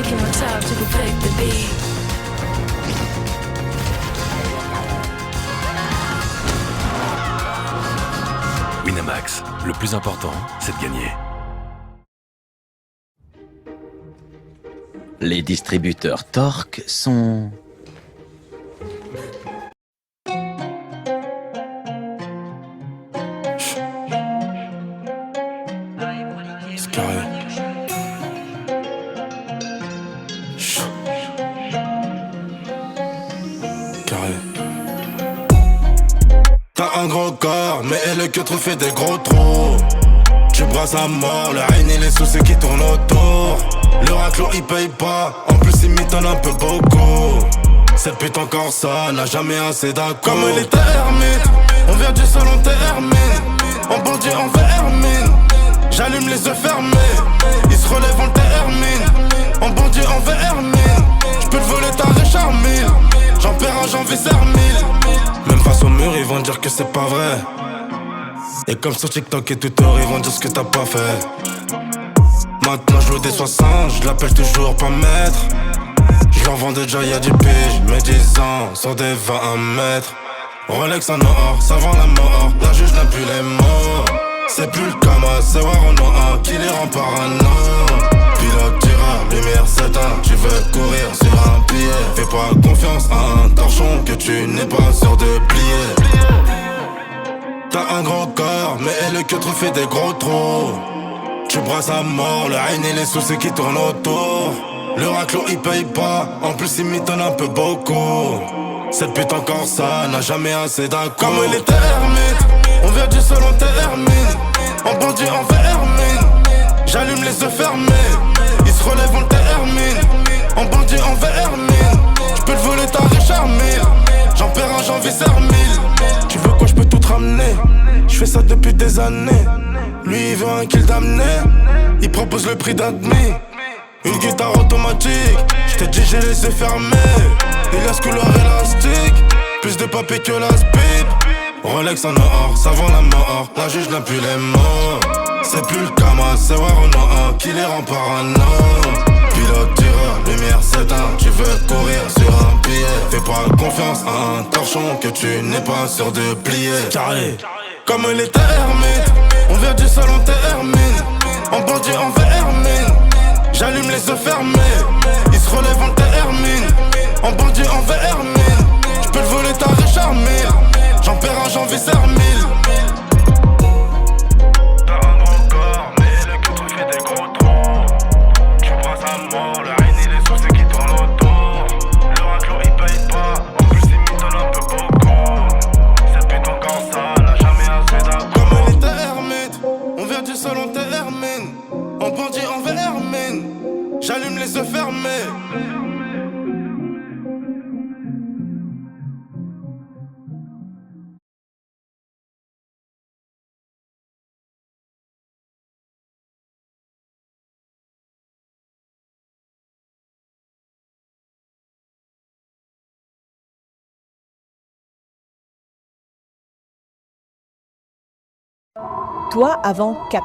qui works out to perfect the beat. Winamax, le plus important, c'est de gagner. Les distributeurs Torque sont... C'est carré. Carré. T'as un gros corps, mais le que trop fait des gros trous. Tu brasses à mort, le haine et les soucis qui tournent autour. Le raclot il paye pas, en plus il m'étonne un peu beaucoup. Cette pute encore ça, n'a jamais assez d'accord. Comme les termites, on vient du salon termine. En bandit, en vermine. J'allume les yeux fermés, ils se relèvent, on le termine. En bandit, en vermine. J'peux te voler ta Richard Mille. J'en perds un, j'en vis mille. Même face au mur, ils vont dire que c'est pas vrai. Et comme sur TikTok et Twitter, ils vont dire ce que t'as pas fait. Maintenant je joue des 60, je l'appelle toujours pas maître. Je leur vends déjà y'a du piges, mes 10 ans sur des 21 mètres. Rolex en or, ça vend la mort, la juge n'a plus les mots. C'est plus le Kama, c'est War en noir qui les rend parano. Pilote, tireur, lumière s'éteint, tu veux courir sur un pied. Fais pas confiance à un torchon que tu n'es pas sûr de plier. T'as un gros corps, mais le que trop fait des gros trous. Tu brasses à mort, le haine et les soucis qui tournent autour. Le raclot il paye pas, en plus il m'étonne un peu beaucoup. Cette pute encore ça, n'a jamais assez d'un coup. Comme les termites, on vient du sol, on termine. En bandit, en vermine. J'allume les yeux fermés, ils se relèvent, on le termine. En bandit, en vermine. J'peux te voler ta Richard Mille. J'en perds un, j'en vis mille. Tu veux quoi, j'peux tout te ramener. J'fais ça depuis des années. Lui il veut un kill d'amener. Il propose le prix d'un demi. Une guitare automatique. J't'ai dit j'ai les yeux fermés. Il laisse couleur élastique. Plus de papier que la pipe. Rolex en or, ça vend la mort. La juge n'a plus les mots. C'est plus le Kama, c'est War en noir qui les rend parano. Pilote, tireur, lumière s'éteint. Tu veux courir sur un pied. Fais pas confiance à un torchon que tu n'es pas sûr de plier. Carré. Comme les termites, on vient du sol, on termine. En bandit, en vermine. J'allume les yeux fermés, ils se relèvent, on le termine. En bandit, en vermine. J'peux te voler ta Richard Mille. J'en perds un, j'en vis mille. T'as un gros corps, mais le que trop fait des gros trous. Tu brasses à mort, le haine et les soucis qui tournent autour. Le raclot il paye pas, en plus il m'étonne un peu beaucoup. Cette pute encore ça, n'a jamais assez d'accord. Comme les termites, on vient du sol, on termine. En bandit, en vermine. J'allume les yeux fermés. Toi avant Cap.